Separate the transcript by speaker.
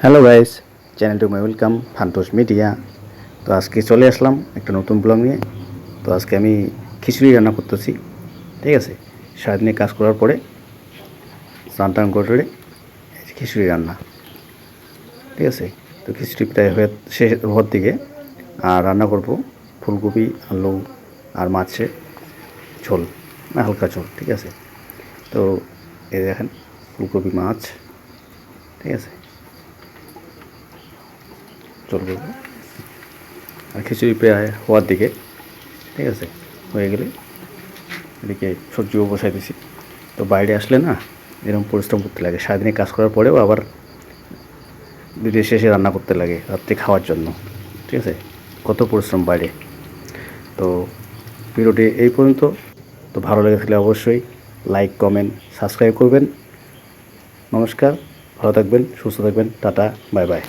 Speaker 1: Hello guys, channel to my welcome Fantos media. তো আজকে চলে আসলাম একটা নতুন ব্লগ নিয়ে। তো আজকে আমি খিচুড়ি রান্না করতেছি, ঠিক আছে। সারাদিনে কাজ করার পরে স্নান টান করে খিচুড়ি রান্না, ঠিক আছে। তো খিচুড়ি প্রায় শেষ হওয়ার দিকে। আর রান্না করব ফুলকপি, আলু আর মাছের ঝোল, হালকা ঝোল, ঠিক আছে। তো এই দেখেন ফুলকপি, মাছ, ঠিক আছে, ঝোল করবো। আর খিচুড়ি প্রায় হওয়ার দিকে, ঠিক আছে। হয়ে গেলে এদিকে সবজিও বসাই দিছি। তো বাইরে আসলে না এরকম পরিশ্রম করতে লাগে, সারাদিনে কাজ করার পরেও আবার দিনের শেষে রান্না করতে লাগে রাত্রে খাওয়ার জন্য, ঠিক আছে। কত পরিশ্রম বাইরে। তো ভিডিওটি এই পর্যন্ত। তো ভালো লেগে থাকলে অবশ্যই লাইক, কমেন্ট, সাবস্ক্রাইব করবেন। নমস্কার, ভালো থাকবেন, সুস্থ থাকবেন, টাটা, বাই বাই।